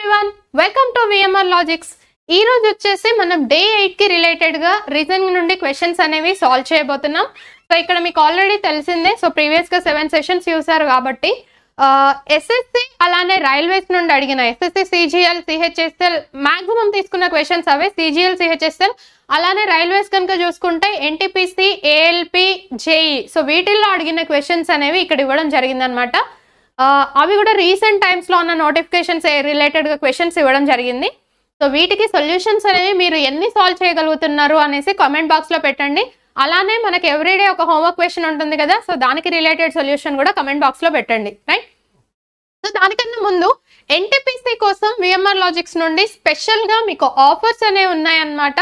Everyone welcome to VMR logics. ఈ రోజు వచ్చేసి మనం డే 8 కి రిలేటెడ్ గా రీజనింగ్ నుండి క్వశ్చన్స్ అనేవి సాల్వ్ చేయబోతున్నాం. సో ఇక్కడ మీకు ఆల్రెడీ తెలిసిందే, సో ప్రీవియస్ గా 7 సెషన్స్ చూసారు కాబట్టి ఎస్ఎస్సి అలానే రైల్వేస్ నుండి అడిగిన ఎస్ఎస్సి CGL CHSL మాక్సిమం తీసుకున్న క్వశ్చన్స్ అవే. CGL CHSL అలానే రైల్వేస్ కనుక చూసుకుంటే NTPC ALP JE, సో వీటిల్లో అడిగిన క్వశ్చన్స్ అనేవి ఇక్కడ ఇవ్వడం జరిగిందనమాట. అవి కూడా రీసెంట్ టైమ్స్లో ఉన్న నోటిఫికేషన్స్ రిలేటెడ్గా క్వశ్చన్స్ ఇవ్వడం జరిగింది. సో వీటికి సొల్యూషన్స్ అనేవి మీరు ఎన్ని సాల్వ్ చేయగలుగుతున్నారు అనేసి కామెంట్ బాక్స్లో పెట్టండి. అలానే మనకి ఎవ్రీడే ఒక హోంవర్క్ క్వశ్చన్ ఉంటుంది కదా, సో దానికి రిలేటెడ్ సొల్యూషన్ కూడా కమెంట్ బాక్స్లో పెట్టండి, రైట్? సో దానికన్నా ముందు NTPC కోసం VMR లాజిక్స్ నుండి స్పెషల్గా మీకు ఆఫర్స్ అనేవి ఉన్నాయన్నమాట.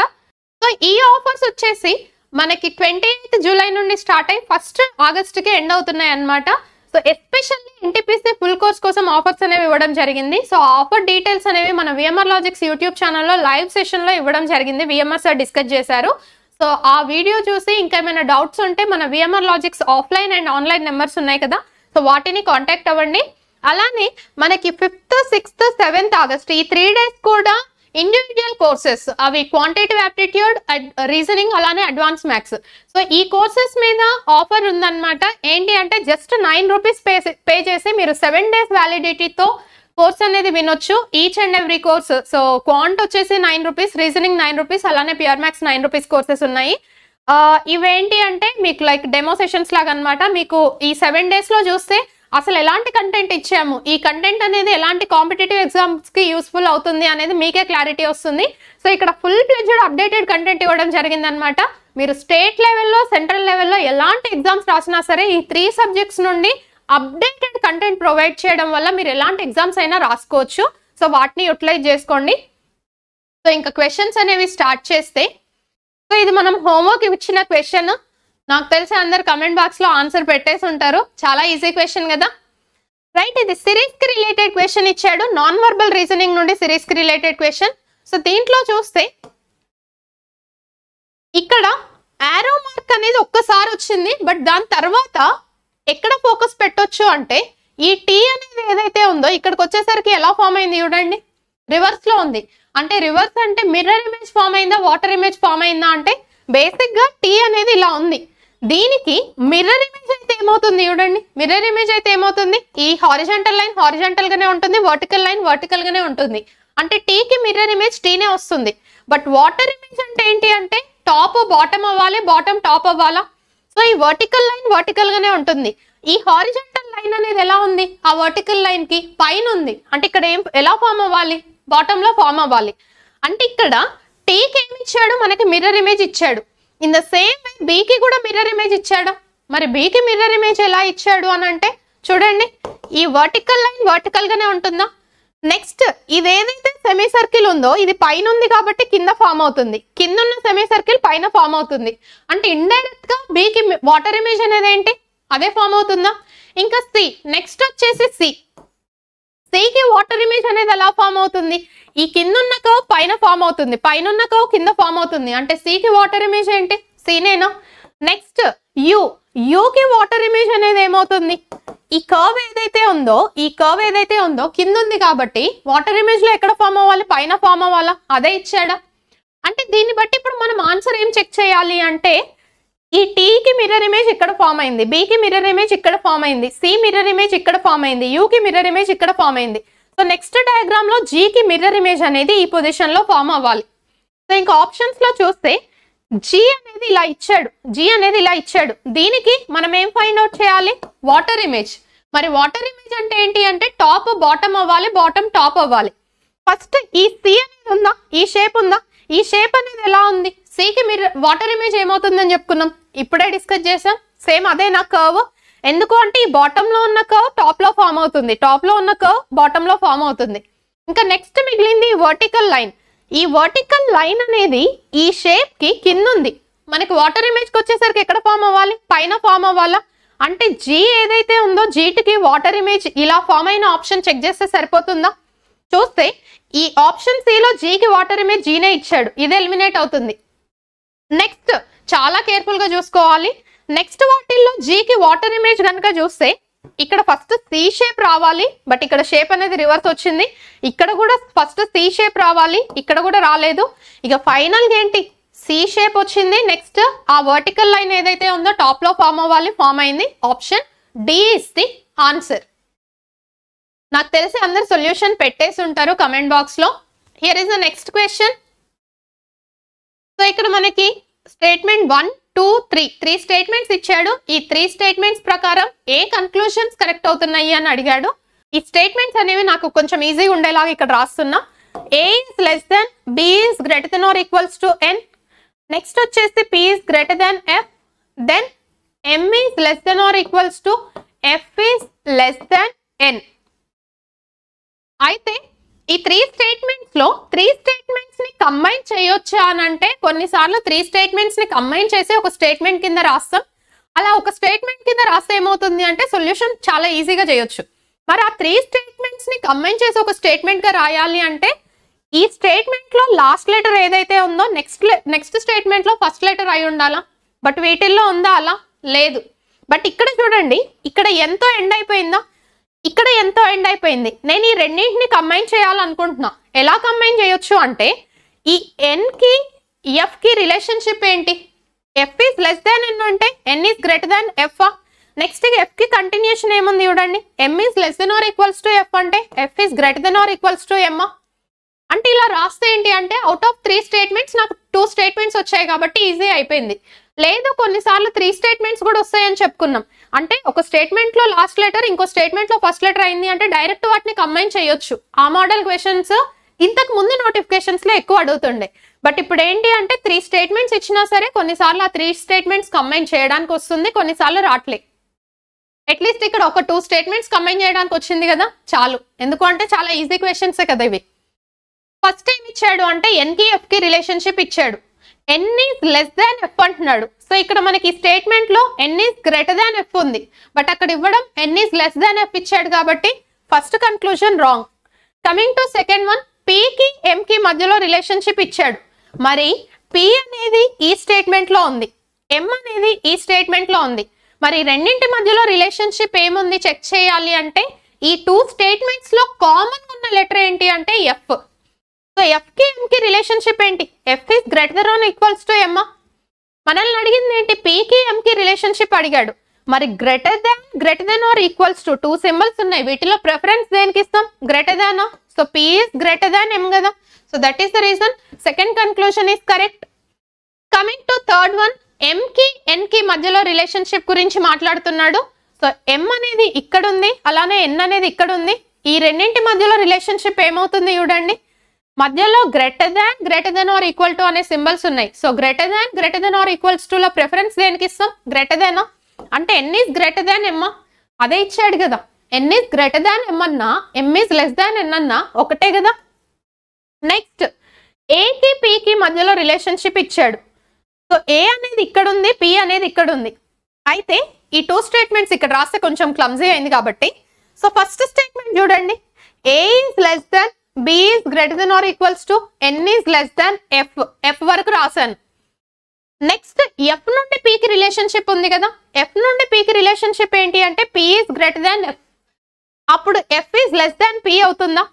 సో ఈ ఆఫర్స్ వచ్చేసి మనకి 28 జూలై నుండి స్టార్ట్ అయ్యి 1 ఆగస్టుకి ఎండ్ అవుతున్నాయి అన్నమాట. So especially NTPC full course కోసం ఆఫర్స్ అనేవి ఇవ్వడం జరిగింది. సో ఆఫర్ డీటెయిల్స్ అనేవి మన VMR లాజిక్స్ యూట్యూబ్ ఛానల్లో లైవ్ సెషన్లో ఇవ్వడం జరిగింది. VMR సార్ డిస్కస్ చేశారు. సో ఆ వీడియో చూసి ఇంకా ఏమైనా డౌట్స్ ఉంటే మన VMR logics offline and online numbers ఉన్నాయి కదా, సో వాటిని కాంటాక్ట్ అవ్వండి. అలానే మనకి 5th, 6th, 7th ఆగస్ట్ ఈ 3 days కూడా ఇండివిజువల్ కోర్సెస్, అవి క్వాంటిటేటివ్ యాప్టిట్యూడ్, రీజనింగ్ అలానే అడ్వాన్స్ మ్యాథ్స్. సో ఈ కోర్సెస్ మీద ఆఫర్ ఉందన్నమాట. ఏంటి అంటే జస్ట్ 9 రూపీస్ పే చేసి మీరు 7 days వ్యాలిడిటీతో కోర్స్ అనేది వినొచ్చు, each and every course. So quant వచ్చేసి 9 రూపీస్, రీజనింగ్ 9 రూపీస్, అలానే ప్యూర్ మ్యాథ్స్ 9 రూపీస్ కోర్సెస్ ఉన్నాయి. ఇవేంటి అంటే మీకు లైక్ డెమో సెషన్స్ లాగా అనమాట. మీకు ఈ 7 daysలో చూస్తే అసలు ఎలాంటి కంటెంట్ ఇచ్చాము, ఈ కంటెంట్ అనేది ఎలాంటి కాంపిటేటివ్ ఎగ్జామ్స్కి యూస్ఫుల్ అవుతుంది అనేది మీకే క్లారిటీ వస్తుంది. సో ఇక్కడ ఫుల్ ప్లెడ్జ్డ్ అప్డేటెడ్ కంటెంట్ ఇవ్వడం జరిగిందనమాట. మీరు స్టేట్ లెవెల్లో, సెంట్రల్ లెవెల్లో ఎలాంటి ఎగ్జామ్స్ రాసినా సరే ఈ 3 సబ్జెక్ట్స్ నుండి అప్డేటెడ్ కంటెంట్ ప్రొవైడ్ చేయడం వల్ల మీరు ఎలాంటి ఎగ్జామ్స్ అయినా రాసుకోవచ్చు. సో వాటిని యూటిలైజ్ చేసుకోండి. సో ఇంకా క్వశ్చన్స్ అనేవి స్టార్ట్ చేస్తే, సో ఇది మనం హోంవర్క్ ఇచ్చిన క్వశ్చన్. నాకు తెలిసి అందరు కమెంట్ బాక్స్లో ఆన్సర్ పెట్టేసి ఉంటారు. చాలా ఈజీ క్వశ్చన్ కదా, రైట్? ఇది సిరీస్కి రిలేటెడ్ క్వశ్చన్ ఇచ్చాడు, నాన్ వర్బల్ రీజనింగ్ నుండి సిరీస్కి రిలేటెడ్ క్వశ్చన్. సో దీంట్లో చూస్తే ఇక్కడ యారో మార్క్ అనేది ఒక్కసారి వచ్చింది, బట్ దాని తర్వాత ఎక్కడ ఫోకస్ పెట్టొచ్చు అంటే ఈ టీ అనేది ఏదైతే ఉందో ఇక్కడికి వచ్చేసరికి ఎలా ఫామ్ అయింది చూడండి, రివర్స్ లో ఉంది. అంటే రివర్స్ అంటే మిర్రర్ ఇమేజ్ ఫామ్ అయిందా, వాటర్ ఇమేజ్ ఫామ్ అయిందా అంటే బేసిక్ గా టీ అనేది ఇలా ఉంది. దీనికి మిర్రర్ ఇమేజ్ అయితే ఏమవుతుంది చూడండి, మిర్రర్ ఇమేజ్ అయితే ఏమవుతుంది, ఈ హారిజాంటల్ లైన్ హారిజాంటల్ గానే ఉంటుంది, వర్టికల్ లైన్ వర్టికల్ గానే ఉంటుంది. అంటే టీకి మిర్రర్ ఇమేజ్ టీనే వస్తుంది. బట్ వాటర్ ఇమేజ్ అంటే ఏంటి అంటే టాప్ బాటమ్ అవ్వాలి, బాటమ్ టాప్ అవ్వాలా. సో ఈ వర్టికల్ లైన్ వర్టికల్ గానే ఉంటుంది. ఈ హారిజాంటల్ లైన్ అనేది ఎలా ఉంది, ఆ వర్టికల్ లైన్ కి పైన ఉంది. అంటే ఇక్కడ ఎలా ఫామ్ అవ్వాలి, బాటమ్ లో ఫామ్ అవ్వాలి. అంటే ఇక్కడ టీకి ఏమి ఇచ్చాడు, మనకి మిర్రర్ ఇమేజ్ ఇచ్చాడు. ఇన్ ద సేమ్ వే బీకి కూడా మిర్రర్ ఇమేజ్ ఇచ్చాడు. మరి బీకి మిర్రర్ ఇమేజ్ ఎలా ఇచ్చాడు అని అంటే చూడండి, ఈ వర్టికల్ లైన్ వర్టికల్ గానే ఉంటుందా. నెక్స్ట్ ఇదేదైతే సెమీ సర్కిల్ ఉందో ఇది పైన ఉంది కాబట్టి కింద ఫామ్ అవుతుంది, కింద ఉన్న సెమీ సర్కిల్ పైన ఫామ్ అవుతుంది. అంటే ఇండైరెక్ట్ గా బీకి వాటర్ ఇమేజ్ అనేది ఏంటి, అదే ఫామ్ అవుతుందా. ఇంకా సి, నెక్స్ట్ వచ్చేసి సికి వాటర్ ఇమేజ్ అనేది ఎలా ఫామ్ అవుతుంది, ఈ కింద ఉన్న కర్వ్ పైన ఫామ్ అవుతుంది, పైన ఉన్న కర్వ్ కింద ఫామ్ అవుతుంది. అంటే సికి వాటర్ ఇమేజ్ ఏంటి, సీనేనా. నెక్స్ట్ యూకి వాటర్ ఇమేజ్ అనేది ఏమవుతుంది, ఈ కర్వ్ ఏదైతే ఉందో కింద ఉంది కాబట్టి వాటర్ ఇమేజ్ లో ఎక్కడ ఫామ్ అవ్వాలి, పైన ఫామ్ అవ్వాలా, అదే ఇచ్చాడా. అంటే దీన్ని బట్టి ఇప్పుడు మనం ఆన్సర్ ఏం చెక్ చేయాలి అంటే ఈ టీకి మిర్రర్ ఇమేజ్ ఇక్కడ ఫామ్ అయింది, బీకి మిర్రర్ ఇమేజ్ ఇక్కడ ఫామ్ అయింది, సి మిర్రర్ ఇమేజ్ ఇక్కడ ఫామ్ అయింది, యూకి మిర్రర్ ఇమేజ్ ఇక్కడ ఫామ్ అయింది. సో నెక్స్ట్ డయాగ్రామ్ లో జీకి మిర్రర్ ఇమేజ్ అనేది ఈ పొజిషన్ లో ఫామ్ అవ్వాలి. సో ఇంకా ఆప్షన్స్ లో చూస్తే జీ అనేది ఇలా ఇచ్చాడు, దీనికి మనం ఏం ఫైండ్ అవుట్ చేయాలి, వాటర్ ఇమేజ్. మరి వాటర్ ఇమేజ్ అంటే ఏంటి అంటే టాప్ బాటమ్ అవ్వాలి, బాటమ్ టాప్ అవ్వాలి. ఫస్ట్ ఈ సి అనేది ఉందా, ఈ షేప్ ఉందా, ఈ షేప్ అనేది ఎలా ఉంది, సికి మిర్రర్ వాటర్ ఇమేజ్ ఏమవుతుందని చెప్పుకున్నాం, ఇప్పుడే డిస్కస్ చేసాం. సేమ్ అదే నా కర్వ్. ఎందుకు అంటే ఈ బాటమ్ లో ఉన్న కర్వ్ టాప్ లో ఫామ్ అవుతుంది, టాప్ లో ఉన్న కర్వ్ బాటమ్ లో ఫామ్ అవుతుంది. ఇంకా నెక్స్ట్ మిగిలింది వర్టికల్ లైన్. ఈ వర్టికల్ లైన్ అనేది ఈ షేప్ కి కింద ఉంది, మనకి వాటర్ ఇమేజ్ కి వచ్చేసరికి ఎక్కడ ఫామ్ అవ్వాలి, పైన ఫామ్ అవ్వాలా. అంటే జీ ఏదైతే ఉందో జీటికి వాటర్ ఇమేజ్ ఇలా ఫామ్ అయిన ఆప్షన్ చెక్ చేస్తే సరిపోతుందా. చూస్తే ఈ ఆప్షన్ సిలో జీకి వాటర్ ఇమేజ్ జీనే ఇచ్చాడు, ఇది ఎలిమినేట్ అవుతుంది. నెక్స్ట్ చాలా కేర్ఫుల్ గా చూసుకోవాలి. నెక్స్ట్ వాటిల్లో జీకి వాటర్ ఇమేజ్ కనుక చూస్తే ఇక్కడ ఫస్ట్ సి షేప్ రావాలి, బట్ ఇక్కడ షేప్ అనేది రివర్స్ వచ్చింది. ఇక్కడ కూడా ఫస్ట్ సి షేప్ రావాలి, ఇక్కడ కూడా రాలేదు. ఇక ఫైనల్ గా ఏంటి, సి షేప్ వచ్చింది. నెక్స్ట్ ఆ వర్టికల్ లైన్ ఏదైతే ఉందో టాప్ లో ఫామ్ అవ్వాలి, ఫామ్ అయింది. Option D is the answer. నాకు తెలిసి అందరు సొల్యూషన్ పెట్టేసి ఉంటారు కమెంట్ బాక్స్ లో. Here is the next question. So ఇక్కడ మనకి స్టేట్మెంట్ 1, 2, 3 స్టేట్మెంట్స్ ఇచ్చాడు. ఈ 3 స్టేట్మెంట్స్ ప్రకారం ఏ కన్క్లూషన్స్ కరెక్ట్ అవుతున్నాయి అని అడిగాడు. ఈ స్టేట్మెంట్స్ అనేవి నాకు కొంచెం ఈజీగా ఉండేలాగా ఇక్కడ రాస్తున్నా. A is less than B is greater than or equals to N. Next వచ్చేసి P is greater than F. Then M is less than or equals to F is less than N. అయితే ఈ 3 statements లో 3 statements ని combine చేయొచ్చా అని అంటే కొన్నిసార్లు 3 statements ని కంబైన్ చేసి ఒక స్టేట్మెంట్ కింద రాస్తాం. అలా ఒక స్టేట్మెంట్ కింద రాస్తే ఏమవుతుంది అంటే సొల్యూషన్ చాలా ఈజీగా చేయొచ్చు. మరి ఆ 3 స్టేట్మెంట్స్ ని కంబైన్ చేసి ఒక స్టేట్మెంట్ గా రాయాలి అంటే ఈ స్టేట్మెంట్ లో లాస్ట్ లెటర్ ఏదైతే ఉందో నెక్స్ట్ స్టేట్మెంట్ లో ఫస్ట్ లెటర్ అయి ఉండాలా. బట్ వీటిల్లో ఉందా? అలా లేదు. బట్ ఇక్కడ చూడండి, ఇక్కడ ఎంతో ఎండ్ అయిపోయిందా, ఇక్కడ ఎంతో ఎండ్ అయిపోయింది. నేను ఈ రెండింటిని కంబైన్ చేయాలనుకుంటున్నా. ఎలా కంబైన్ చేయొచ్చు అంటే ఈ ఎన్ కి ఎఫ్ కి రిలేషన్షిప్ ఏంటి? F is less than N అంటే N is greater than F. Next F కి కంటిన్యూషన్ ఏముంది చూడండి, M is less than or equals to F అంటే F is greater than or equals to M. అంటే ఇలా రాస్తే ఏంటి అంటే అవుట్ ఆఫ్ 3 స్టేట్మెంట్స్ నాకు 2 స్టేట్మెంట్స్ వచ్చాయి కాబట్టి ఈజీ అయిపోయింది. లేదు కొన్నిసార్లు 3 స్టేట్మెంట్స్ కూడా వస్తాయని చెప్పుకున్నాం. అంటే ఒక స్టేట్మెంట్ లో లాస్ట్ లెటర్ ఇంకో స్టేట్మెంట్ లో ఫస్ట్ లెటర్ అయింది అంటే డైరెక్ట్ వాటిని కంబైన్ చేయొచ్చు. ఆ మోడల్ క్వశ్చన్స్ ఇంతకు ముందు నోటిఫికేషన్స్ లో ఎక్కువ అడుగుతుండే. బట్ ఇప్పుడు ఏంటి అంటే 3 స్టేట్మెంట్స్ ఇచ్చినా సరే కొన్నిసార్లు ఆ 3 స్టేట్మెంట్స్ కంబైన్ చేయడానికి వస్తుంది, కొన్నిసార్లు రావట్లే. అట్లీస్ట్ ఇక్కడ ఒక 2 స్టేట్మెంట్స్ కంబైన్ చేయడానికి వచ్చింది కదా, చాలు. ఎందుకు అంటే చాలా ఈజీ క్వశ్చన్స్ కదా ఇవి. ఫస్ట్ ఏం ఇచ్చాడు అంటే ఎన్ కి ఎఫ్ కి రిలేషన్షిప్ ఇచ్చాడు. ఎన్ ఈస్ లెస్ దాన్ ఎఫ్ అంటున్నాడు. సో ఇక్కడ మనకి స్టేట్మెంట్ లో ఎన్ ఈస్ గ్రేటర్ దాన్ ఎఫ్ ఉంది, బట్ అక్కడ ఇవ్వడం ఎన్ ఈస్ లెస్ దాన్ ఎఫ్ ఇచ్చాడు కాబట్టి first conclusion wrong. Coming to second one, P కి ఎం కి మధ్యలో రిలేషన్షిప్ ఇచ్చాడు. మరి పి అనేది ఈ స్టేట్మెంట్ లో ఉంది, ఎం అనేది ఈ స్టేట్మెంట్ లో ఉంది. మరి రెండింటి మధ్యలో రిలేషన్షిప్ ఏముంది చెక్ చేయాలి అంటే ఈ 2 స్టేట్మెంట్స్ లో కామన్ ఉన్న లెటర్ ఏంటి అంటే ఎఫ్. సో ఎఫ్ కి ఎం కి రిలేషన్షిప్ ఏంటి? F is greater than equals to M. మనల్ని అడిగింది ఏంటి? పి కి ఎం కి రిలేషన్షిప్ అడిగాడు. మరి greater than or equals to 2 symbols ఉన్నాయి. వీటిలో ప్రిఫరెన్స్ దేనికి ఇస్తాం? Greater than. So P is greater than M కదా. So that is the reason second conclusion is correct. Coming to third one, M కి ఎన్ కి మధ్యలో రిలేషన్షిప్ గురించి మాట్లాడుతున్నాడు. సో ఎం అనేది ఇక్కడ ఉంది, అలానే ఎన్ అనేది ఇక్కడ ఉంది. ఈ రెండింటి మధ్యలో రిలేషన్షిప్ ఏమవుతుంది చూడండి, మధ్యలో greater than are equal to అనే సింబల్స్ ఉన్నాయి. So greater than or equals to లో ప్రిఫరెన్స్ దేనికి ఇస్తాం? గ్రేటర్ దాన్. అంటే ఎన్ ఈస్ గ్రేటర్ దాన్ ఎమ్, అదే ఇచ్చాడు కదా. ఎన్ ఈస్ గ్రేటర్ దాన్ ఎమ్ అన్నా ఎమ్ ఈస్ లెస్ దాన్ ఎన్ అన్నా ఒకటే కదా. నెక్స్ట్ ఏ కి పి కి మధ్యలో రిలేషన్షిప్ ఇచ్చాడు. సో ఏ అనేది ఇక్కడ ఉంది, పి అనేది ఇక్కడ ఉంది. అయితే ఈ 2 స్టేట్మెంట్స్ ఇక్కడ రాస్తే కొంచెం క్లమ్జీ అయింది కాబట్టి సో ఫస్ట్ స్టేట్మెంట్ చూడండి, A is less than B is greater than or equals to N is less than F. F వరకు రాశాను. నెక్స్ట్ ఎఫ్ నుండి పికి రిలేషన్షిప్ ఉంది కదా, ఎఫ్ నుండి పికి రిలేషన్షిప్ ఏంటి అంటే P is greater than F. అప్పుడు F is less than P అవుతుందా?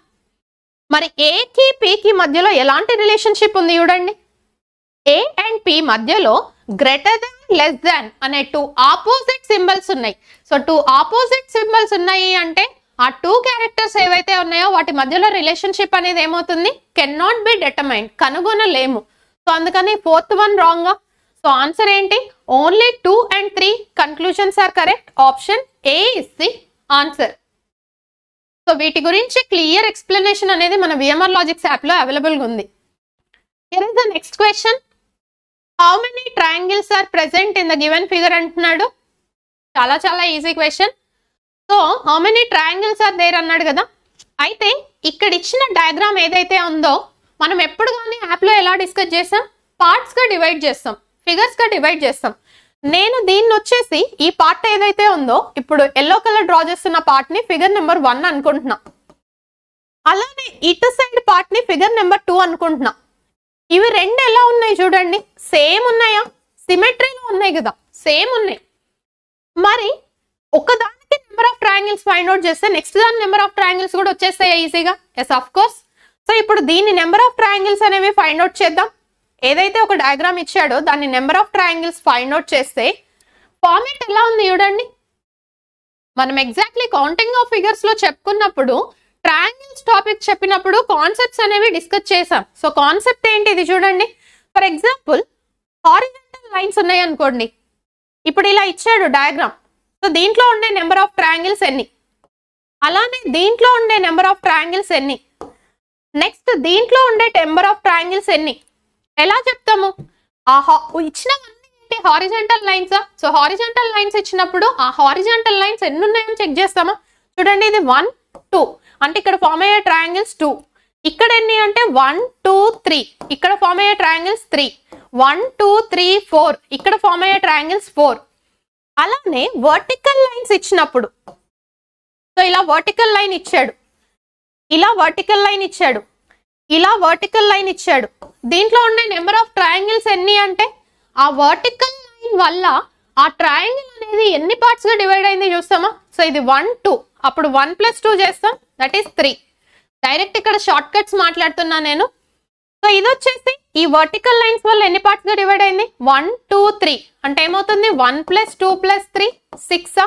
మరి ఏ కి పికి మధ్యలో ఎలాంటి రిలేషన్షిప్ ఉంది చూడండి, ఏ అండ్ పి మధ్యలో గ్రేటర్ దాన్ లెస్ దాన్ అనే 2 ఆపోజిట్ సింబల్స్ ఉన్నాయి. సో 2 ఆపోజిట్ సింబల్స్ ఉన్నాయి అంటే ఆ 2 క్యారెక్టర్స్ ఏవైతే ఉన్నాయో వాటి మధ్యలో రిలేషన్షిప్ అనేది ఏమవుతుంది? కెన్ నాట్ బి డిటర్మైన్డ్, కనుగొనలేము. సో అందుకని 4th one wrong. So answer ఏంటి? Only 2 and 3 conclusions are correct. Option A is the answer. So వీటి గురించి క్లియర్ ఎక్స్ప్లెనేషన్ అనేది మన విఎంఆర్ లాజిక్స్ యాప్ లో అవైలబుల్ గా ఉంది. Here is the next question, how many triangles are present in the given figure అంటున్నాడు. చాలా easy question. So how many triangles are there అన్నాడు కదా. అయితే ఇక్కడ ఇచ్చిన డయాగ్రామ్ ఏదైతే ఉందో మనం ఎప్పుడు కానీ యాప్ లో ఎలా డిస్కస్ చేస్తాం? పార్ట్స్ గా డివైడ్ చేస్తాం, ఫిగర్స్ గా డివైడ్ చేస్తాం. నేను దీన్ని వచ్చేసి ఈ పార్ట్ ఏదైతే ఉందో ఇప్పుడు ఎల్లో కలర్ డ్రా చేస్తున్న పార్ట్ ని ఫిగర్ నెంబర్ 1 అనుకుంటున్నా. అలానే ఇటు సైడ్ పార్ట్ ని ఫిగర్ నెంబర్ 2 అనుకుంటున్నా. ఇవి రెండు ఎలా ఉన్నాయి చూడండి, సేమ్ ఉన్నాయా? సిమెట్రీలో ఉన్నాయి కదా, సేమ్ ఉన్నాయి. మరి ఒకదానికి number of triangles find out చేస్తే నెక్స్ట్ దాని నెంబర్ ఆఫ్ ట్రయాంగిల్స్ కూడా వచ్చేస్తాయి ఈజీగా. Yes of course. సో ఇప్పుడు దీని నెంబర్ ఆఫ్ ట్రయాంగిల్స్ అనేవి ఫైండ్ అవుట్ చేద్దాం. ఏదైతే ఒక డయాగ్రామ్ ఇచ్చాడో దాన్ని number of triangles find out చేస్తే ఫార్మేట్ ఎలా ఉంది చూడండి. మనం ఎగ్జాక్ట్లీ కౌంటింగ్ ఆఫ్ ఫిగర్స్ లో చెప్పుకున్నప్పుడు ట్రయాంగిల్స్ టాపిక్ చెప్పినప్పుడు కాన్సెప్ట్స్ అనేవి డిస్కస్ చేసాం. సో కాన్సెప్ట్ ఏంటి ఇది చూడండి. ఫర్ ఎగ్జాంపుల్ హారిజాంటల్ లైన్స్ ఉన్నాయి అనుకోండి. ఇప్పుడు ఇలా ఇచ్చాడు డయాగ్రామ్. సో దీంట్లో ఉండే నెంబర్ ఆఫ్ ట్రయాంగిల్స్ ఎన్ని, అలానే దీంట్లో ఉండే నెంబర్ ఆఫ్ ట్రయాంగిల్స్ ఎన్ని, నెక్స్ట్ దీంట్లో ఉండే నెంబర్ ఆఫ్ ట్రయాంగిల్స్ ఎన్ని, ఎలా చెప్తాము? ఇచ్చినవన్నీ ఏంటి? Horizontal lines. So horizontal lines ఇచ్చినప్పుడు ఆ హారిజాంటల్ లైన్స్ ఎన్ని ఉన్నాయని చెక్ చేస్తామా? చూడండి, ఇది 1 2 అంటే ఇక్కడ ఫామ్ అయ్యే ట్రయాంగిల్స్ 2. ఇక్కడ ఎన్ని అంటే 1 2 3. ఇక్కడ ఫామ్ అయ్యే ట్రయాంగిల్స్ 3. 1 2 3 4. ఇక్కడ ఫామ్ అయ్యే ట్రయాంగిల్స్ 4. అలానే వర్టికల్ లైన్స్ ఇచ్చినప్పుడు, సో ఇలా వర్టికల్ లైన్ ఇచ్చాడు, ఇలా వర్టికల్ లైన్ ఇచ్చాడు, ఇలా వర్టికల్ లైన్ ఇచ్చాడు. దీంట్లో ఉండే నెంబర్ ఆఫ్ ట్రయాంగిల్స్ ఎన్ని అంటే ఆ వర్టికల్ లైన్ వల్ల ఆ ట్రయాంగిల్ అనేది ఎన్ని పార్ట్స్ గా డివైడ్ అయింది చూస్తామా? సో ఇది 1 2, అప్పుడు 1 + 2 చేస్తాం, దట్ ఈస్ 3. డైరెక్ట్ ఇక్కడ షార్ట్ కట్స్ మాట్లాడుతున్నా నేను. సో ఇది వచ్చేసి ఈ వర్టికల్ లైన్స్ వల్ల ఎన్ని పార్ట్స్ గా డివైడ్ అయింది? 1 2 3 అంటే ఏమవుతుంది? 1 + 2 + 3 6.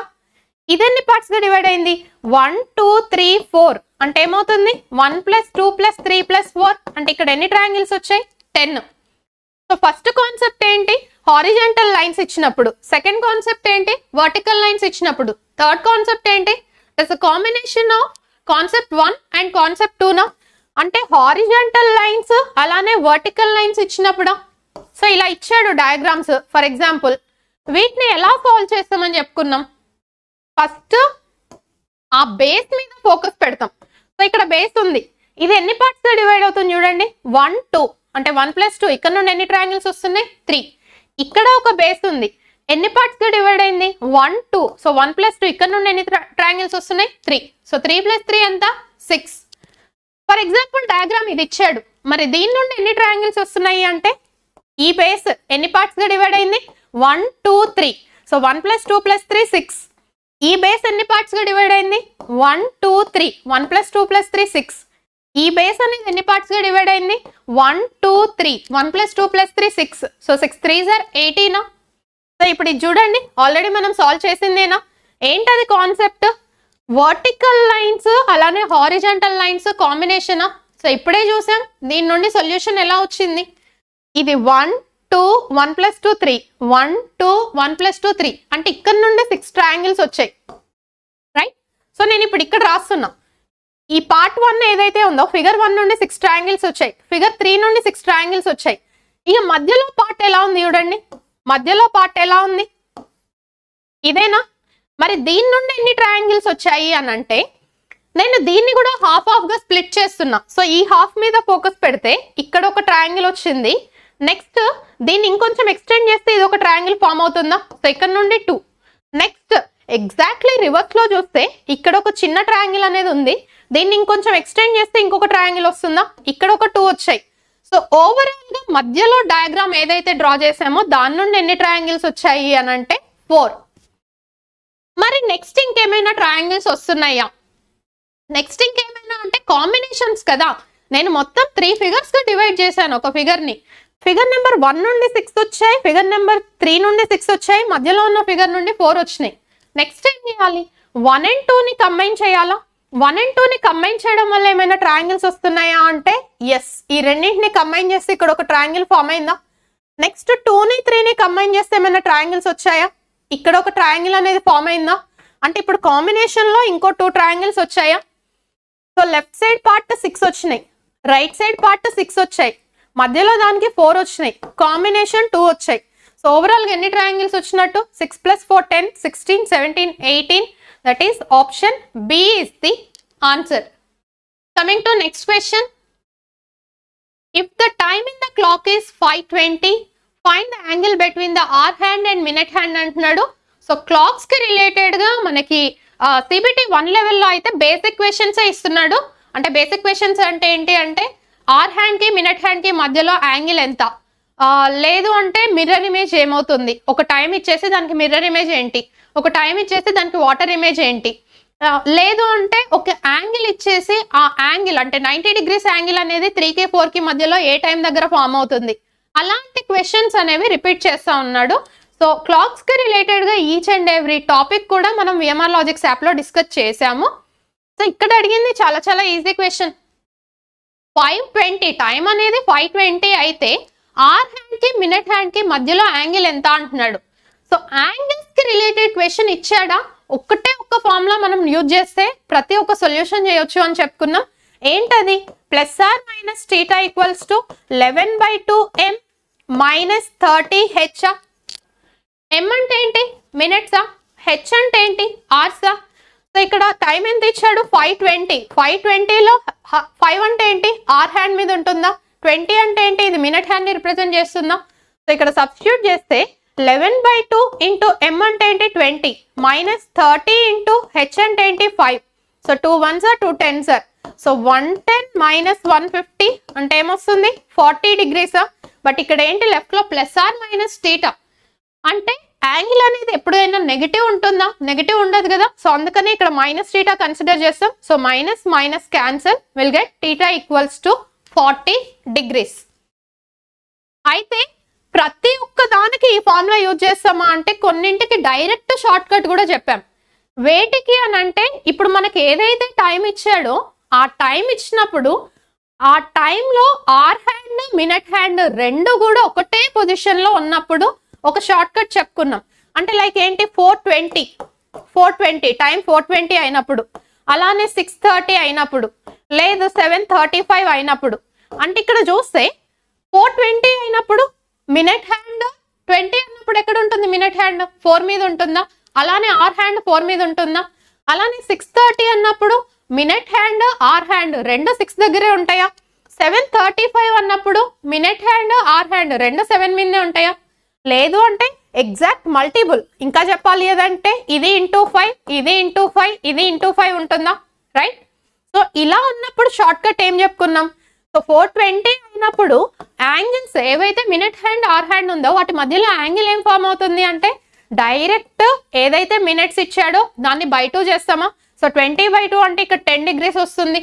ఇది ఎన్ని పార్ట్స్ గా డివైడ్ అయింది? 1 2 3 4 అంటే ఏమవుతుంది? 1 + 2 + 3 + 4 అంటే ఇక్కడ ఎన్ని ట్రయాంగిల్స్ వచ్చాయి? 10. సో ఫస్ట్ కాన్సెప్ట్ ఏంటి? హారిజాంటల్ లైన్స్ ఇచ్చినప్పుడు. సెకండ్ కాన్సెప్ట్ ఏంటి? వర్టికల్ లైన్స్ ఇచ్చినప్పుడు. థర్డ్ కాన్సెప్ట్ ఏంటి? It's a combination of concept 1 and concept 2 అంటే హారిజాంటల్ లైన్స్ అలానే వర్టికల్ లైన్స్ ఇచ్చినప్పుడు. సో ఇలా ఇచ్చాడు డయాగ్రామ్స్. ఫర్ ఎగ్జాంపుల్ వీటిని ఎలా సాల్వ్ చేస్తామని చెప్పుకున్నాం. ఫస్ట్ ఆ బేస్ మీద ఫోకస్ పెడతాం. సో ఇక్కడ బేస్ ఉంది, ఇది ఎన్ని పార్ట్స్ గా డివైడ్ అవుతుంది చూడండి. 1 2 అంటే 1 + 2. ఇక్కడ నుండి ఎన్ని ట్రయాంగిల్స్ వస్తున్నాయి? 3. ఇక్కడ ఒక బేస్ ఉంది, ఎన్ని పార్ట్స్ గా డివైడ్ అయింది? 1 2. సో 1 + 2 ఇక్కడ నుండి ఎన్ని ట్రయాంగిల్స్ వస్తున్నాయి? 3. సో 3 + 3 ఎంత? 6. ఫర్ ఎగ్జాంపుల్ డయాగ్రామ్ ఇది ఇచ్చాడు, మరి దీని నుండి ఎన్ని ట్రయాంగిల్స్ వస్తున్నాయి అంటే ఈ బేస్ ఎన్ని పార్ట్స్ గా డివైడ్ అయింది? 1 2 3. సో 1 + 2 + 3 6. ఈ బేస్ ఎన్ని పార్ట్స్ గా డివైడ్ అయింది? 1 2 3. 1 + 2 + 3 6. ఈ బేస్ అనేది ఎన్ని పార్ట్స్ గా డివైడ్ అయింది? 1 2 3. 1 + 2 + 3 6. So 6 3s are 18. సో ఇప్పుడు ఇది చూడండి, ఆల్రెడీ మనం సాల్వ్ చేసిందేనా? ఏంటది కాన్సెప్ట్? వర్టికల్ లైన్స్ అలానే హారిజాంటల్ లైన్స్ కాంబినేషనా? సో ఇప్పుడే చూసాం, దీని నుండి సొల్యూషన్ ఎలా వచ్చింది? ఇది 1 2 1 + 2 3. 1 2 1 + 2 3 అంటే ఇక్కడ నుండి 6 ట్రయాంగిల్స్ వచ్చాయి, రైట్? సో నేను ఇప్పుడు ఇక్కడ రాస్తున్నా, ఈ పార్ట్ 1 ఏదైతే ఉందో ఫిగర్ 1 నుండి 6 ట్రయాంగిల్స్ వచ్చాయి, ఫిగర్ 3 నుండి 6 ట్రయాంగిల్స్ వచ్చాయి. ఇక మధ్యలో పార్ట్ ఎలా ఉంది చూడండి, మధ్యలో పార్ట్ ఎలా ఉంది? ఇదేనా? మరి దీని నుండి ఎన్ని ట్రయాంగిల్స్ వచ్చాయి అని అంటే నేను దీన్ని కూడా హాఫ్ గా స్ప్లిట్ చేస్తున్నా. సో ఈ హాఫ్ మీద ఫోకస్ పెడితే ఇక్కడ ఒక ట్రయాంగిల్ వచ్చింది, నెక్స్ట్ దీన్ని ఇంకొంచెం ఎక్స్టెండ్ చేస్తే ఇది ఒక ట్రయాంగిల్ ఫామ్ అవుతుందా? సో ఇక్కడ నుండి 2. నెక్స్ట్ ఎగ్జాక్ట్లీ రివర్స్ లో చూస్తే ఇక్కడ ఒక చిన్న ట్రయాంగిల్ అనేది ఉంది, దీన్ని ఇంకొంచెం ఎక్స్టెండ్ చేస్తే ఇంకొక ట్రయాంగిల్ వస్తుందా? ఇక్కడ ఒక 2 వచ్చాయి. సో ఓవరాల్ గా మధ్యలో డయాగ్రామ్ ఏదైతే డ్రా చేసామో దాని నుండి ఎన్ని ట్రయాంగిల్స్ వచ్చాయి అని అంటే 4. మరి నెక్స్ట్ ఇంకేమైనా ట్రయాంగిల్స్ వస్తున్నాయా? నెక్స్ట్ ఇంకేమైనా అంటే కాంబినేషన్స్ కదా. నేను మొత్తం 3 ఫిగర్స్ గా డివైడ్ చేశాను ఒక ఫిగర్ ని. ఫిగర్ నెంబర్ 1 నుండి 6 వచ్చాయి, ఫిగర్ నెంబర్ 3 నుండి 6 వచ్చాయి, మధ్యలో ఉన్న ఫిగర్ నుండి 4 వచ్చినాయి. నెక్స్ట్ ఏం చేయాలి? 1 and 2 ని కంబైన్ చేయాలా? 1 and 2 ని కంబైన్ చేయడం వల్ల ఏమైనా ట్రయాంగిల్స్ వస్తున్నాయా అంటే ఎస్, ఈ రెండింటిని కంబైన్ చేస్తే ఇక్కడ ఒక ట్రయాంగిల్ ఫామ్ అయిందా? నెక్స్ట్ 2 ని 3 ని కంబైన్ చేస్తే ఏమైనా ట్రయాంగిల్స్ వచ్చాయా? ఇక్కడ ఒక ట్రయాంగిల్ అనేది ఫామ్ అయిందా? అంటే ఇప్పుడు కాంబినేషన్ లో ఇంకో 2 ట్రయాంగిల్స్ వచ్చాయా? సో లెఫ్ట్ సైడ్ పార్ట్ 6 వచ్చినాయి, రైట్ సైడ్ పార్ట్ 6 వచ్చాయి, మధ్యలో దానికి 4 వచ్చినాయి, కాంబినేషన్ 2 వచ్చాయి. సో ఓవరాల్ గా ఎన్ని ట్రయాంగిల్స్ వచ్చినట్టు? 6 + 4 10 16 17 18. That is option B is the answer. Coming to next question. If the time in the clock is 5:20, find the angle between the hour hand and minute hand అంటున్నాడు. So clocks కి related గా మనకి CBT 1 లెవెల్లో అయితే basic questions ఇస్తున్నాడు. అంటే basic questions అంటే ఏంటి అంటే అవర్ హ్యాండ్ కి మినిట్ హ్యాండ్ కి మధ్యలో యాంగిల్ ఎంత, లేదు అంటే మిర్రర్ ఇమేజ్ ఏమవుతుంది, ఒక టైం ఇచ్చేసి దానికి మిర్రర్ ఇమేజ్ ఏంటి, ఒక టైం ఇచ్చేసి దానికి వాటర్ ఇమేజ్ ఏంటి, లేదు అంటే ఒక యాంగిల్ ఇచ్చేసి ఆ యాంగిల్ అంటే 90 degrees యాంగిల్ అనేది 3కి 4కి మధ్యలో ఏ టైం దగ్గర ఫామ్ అవుతుంది. అలాంటి క్వశ్చన్స్ అనేవి రిపీట్ చేస్తా ఉన్నాడు. సో క్లాక్స్ కి రిలేటెడ్ గా ఈచ్ అండ్ ఎవ్రీ టాపిక్ కూడా మనం విఎంఆర్ లాజిక్స్ యాప్ లో డిస్కస్ చేసాము. సో ఇక్కడ అడిగింది చాలా చాలా ఈజీ క్వశ్చన్. 5:20 టైం అనేది 5:20 అయితే ఆర్ హ్యాండ్ కి మినిట్ హ్యాండ్ కి మధ్యలో యాంగిల్ ఎంత అంటున్నాడు. సో యాంగిల్స్ కి రిలేటెడ్ క్వశ్చన్ ఇచ్చాడా, ఒక్కటే ఒక్క ఫార్ములా మనం యూజ్ చేస్తే ప్రతి ఒక్క సొల్యూషన్ చేయొచ్చు అని చెప్పుకున్నాం. ఏంటది? Plus or minus theta equals to 11/2m minus 30h. m అంటే ఏంటి? మినిట్సా? h అంటే ఏంటి? అవర్సా? సో ఇక్కడ టైం ఎంత ఇచ్చాడు? 5:20. 5:20లో 5 అంటే ఏంటి? ఆర్ హ్యాండ్ మీద ఉంటుందా? 20 అంటే ఏంటి? ఇది మినిట్ హ్యాండ్ ని రిప్రజెంట్ చేస్తుందా? సో ఇక్కడ సబ్స్టిట్యూట్ చేస్తే 11/2 ఇంటూ m అంటే ఏంటి? 20 మైనస్ 30 ఇంటూ h అంటే ఏంటి? 5. So 2 1s are 2 10s are. So 110 minus 150 అంటే ఏమొస్తుంది? 40 degrees. బట్ ఇక్కడ ఏంటి? లెఫ్ట్ లో ప్లస్ ఆర్ మైనస్ థీటా అంటే యాంగిల్ అనేది ఎప్పుడైనా నెగిటివ్ ఉంటుందా? నెగిటివ్ ఉండదు కదా. సో అందుకని ఇక్కడ మైనస్ థీటా కన్సిడర్ చేస్తాం. So minus minus cancel, will get theta equals to 40 degrees. అయితే ప్రతి ఒక్క దానికి ఈ ఫార్ములా యూజ్ చేస్తామా అంటే కొన్నింటికి డైరెక్ట్ షార్ట్ కట్ కూడా చెప్పాం. వేటికి అని అంటే ఇప్పుడు మనకి ఏదైతే టైం ఇచ్చాడో ఆ టైం ఇచ్చినప్పుడు ఆ టైంలో ఆర్ హ్యాండ్ మినిట్ హ్యాండ్ రెండు కూడా ఒకటే పొజిషన్ లో ఉన్నప్పుడు ఒక షార్ట్ కట్ చెప్పుకున్నాం. అంటే లైక్ ఏంటి? 4:20 టైం 4:20 అయినప్పుడు, అలానే 6:30 అయినప్పుడు, లేదు 7:35 అయినప్పుడు. అంటే ఇక్కడ చూస్తే 4:20 అయినప్పుడు మినిట్ హ్యాండ్ 20 అన్నప్పుడు ఎక్కడ ఉంటుంది? మినిట్ హ్యాండ్ 4 మీద ఉంటుందా? అలానే ఆర్ హ్యాండ్ 4 మీద ఉంటుందా? అలానే 6:30 అన్నప్పుడు మినిట్ హ్యాండ్ ఆర్ హ్యాండ్ రెండు 6 దగ్గరే ఉంటాయా? 7:35 అన్నప్పుడు మినిట్ హ్యాండ్ ఆర్ హ్యాండ్ రెండు 7 మీదే ఉంటాయా? లేదు అంటే ఎగ్జాక్ట్ మల్టిపుల్. ఇంకా చెప్పాలి ఏదంటే ఇది ఇంటూ 5, ఇది ఇంటూ 5, ఇది ఇంటూ 5 ఉంటుందా? రైట్. సో ఇలా ఉన్నప్పుడు షార్ట్ కట్ ఏం చెప్పుకున్నాం? సో 4:20 అయినప్పుడు యాంగిల్స్ ఏవైతే మినిట్ హ్యాండ్ ఆర్ హ్యాండ్ ఉందో వాటి మధ్యలో యాంగిల్ ఏం ఫామ్ అవుతుంది అంటే డైరెక్ట్ ఏదైతే మినిట్స్ ఇచ్చాడో దాన్ని బై 2 చేస్తామా? సో 20/2 అంటే ఇక్కడ 10 degrees వస్తుంది.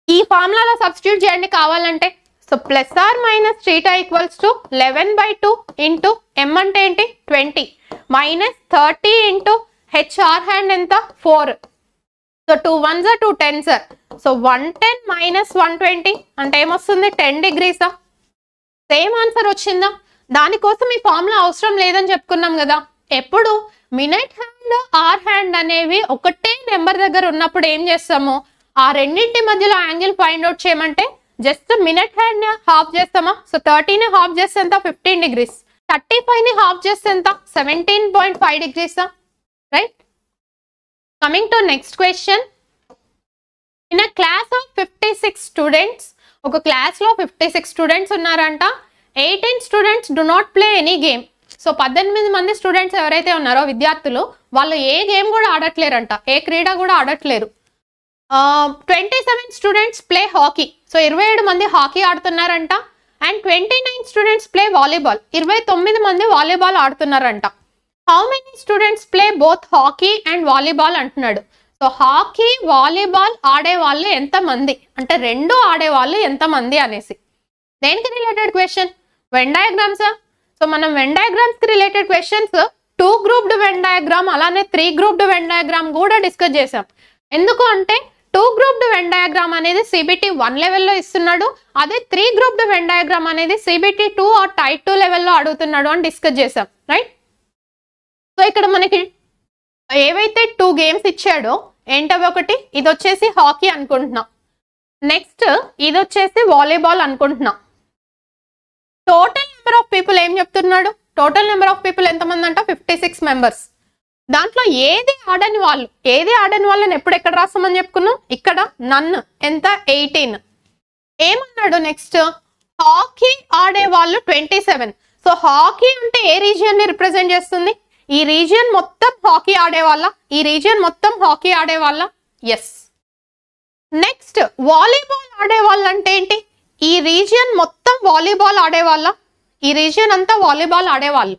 ఈ ఫార్ములాలో సబ్స్టిట్యూట్ చేయండి కావాలంటే. So plus or minus theta equals to 11/2 into m అంటే ఏంటి? 20 minus 30 into h hour hand ఎంత? 4. So 2 1s are 2 10s are. So 110 minus 120 అంటే ఏమొస్తుంది? 10 degrees. సేమ్ ఆన్సర్ వచ్చిందా? దానికోసం ఈ ఫార్ములా అవసరం లేదని చెప్పుకున్నాం కదా. ఎప్పుడు మినిట్ హ్యాండ్ ఆర్ హ్యాండ్ అనేవి ఒకటే నెంబర్ దగ్గర ఉన్నప్పుడు ఏం చేస్తాము? ఆ రెండింటి మధ్యలో యాంగిల్ ఫైండ్ అవుట్ చేయమంటే జస్ట్ మినిట్ హ్యాండ్ హాఫ్ చేస్తామా? సో 30ని హాఫ్ చేస్తే ఎంత? 15 degrees. 35ని హాఫ్ చేస్తే ఎంత? 17.5 degrees. Right. Coming to next question. In a class of 56 students, ఒక క్లాస్ లో 56 స్టూడెంట్స్ ఉన్నారంట. 18 students do not play any game. So 18 మంది స్టూడెంట్స్ ఎవరైతే ఉన్నారో విద్యార్థులు వాళ్ళు ఏ గేమ్ కూడా ఆడట్లేరంట, ఏ క్రీడ కూడా ఆడట్లేరు. 27 స్టూడెంట్స్ ప్లే హాకీ. సో 27 మంది హాకీ ఆడుతున్నారంట. And 29 students play volleyball. 29 మంది వాలీబాల్ ఆడుతున్నారంట. How many students play both hockey and volleyball అంటున్నాడు. సో హాకీ వాలీబాల్ ఆడే వాళ్ళు ఎంతమంది అంటే రెండు ఆడేవాళ్ళు ఎంతమంది అనేసి. దేనికి related question? Venn diagrams. So మనం వెన్ డయాగ్రామ్స్ కి related questions 2 grouped Venn diagram అలానే 3 grouped వెన్ డయాగ్రామ్ కూడా డిస్కస్ చేసాం. ఎందుకు అంటే 2 grouped వెన్ డయాగ్రామ్ అనేది CBT 1 లెవెల్లో ఇస్తున్నాడు, అదే 3 grouped వెన్ డయాగ్రామ్ అనేది CBT 2 ఆర్ టైప్ 2 లెవెల్లో అడుగుతున్నాడు అని డిస్కస్ చేసాం. రైట్. సో ఇక్కడ మనకి ఏవైతే 2 గేమ్స్ ఇచ్చాడో ఏంటవి? ఒకటి ఇది వచ్చేసి హాకీ అనుకుంటున్నాం, నెక్స్ట్ ఇది వచ్చేసి వాలీబాల్ అనుకుంటున్నాం. టోటల్ నెంబర్ ఆఫ్ పీపుల్ ఏం చెప్తున్నాడు? టోటల్ నెంబర్ ఆఫ్ పీపుల్ ఎంతమంది అంట? 56 మెంబర్స్. దాంట్లో ఏది ఆడని వాళ్ళని ఎప్పుడు ఎక్కడ రాస్తామని చెప్పుకున్నాం? ఇక్కడ నన్ను ఎంత? 18. ఏమన్నాడు నెక్స్ట్? హాకీ ఆడే వాళ్ళు 27. సో హాకీ అంటే ఏ రీజియన్ ని రిప్రజెంట్ చేస్తుంది? ఈ రీజియన్ మొత్తం హాకీ ఆడేవాళ్ళ? ఈ రీజియన్ మొత్తం హాకీ ఆడేవాళ్ళ? ఎస్. నెక్స్ట్ వాలీబాల్ ఆడేవాళ్ళు అంటే ఏంటి? ఈ రీజియన్ మొత్తం వాలీబాల్ ఆడేవాళ్ళ? ఈ రీజియన్ అంతా వాలీబాల్ ఆడేవాళ్ళు.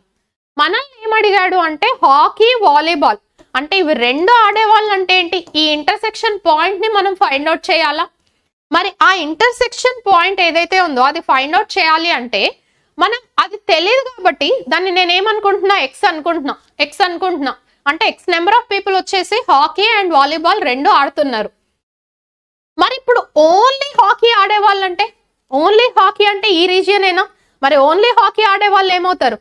మనల్ని ఏం అడిగాడు అంటే హాకీ, వాలీబాల్ అంటే ఇవి రెండు ఆడేవాళ్ళు అంటే ఏంటి, ఈ ఇంటర్సెక్షన్ పాయింట్ ని మనం ఫైండ్ అవుట్ చేయాలా. మరి ఆ ఇంటర్సెక్షన్ పాయింట్ ఏదైతే ఉందో అది ఫైండ్ అవుట్ చేయాలి అంటే మనం అది తెలియదు కాబట్టి దాన్ని నేను ఏమనుకుంటున్నా, ఎక్స్ అనుకుంటున్నా అంటే ఎక్స్ నెంబర్ ఆఫ్ పీపుల్ వచ్చేసి హాకీ అండ్ వాలీబాల్ రెండు ఆడుతున్నారు. మరి ఇప్పుడు ఓన్లీ హాకీ ఆడేవాళ్ళు అంటే, ఓన్లీ హాకీ అంటే ఈ రీజియన్ ఏనా, మరి ఓన్లీ హాకీ ఆడేవాళ్ళు ఏమవుతారు,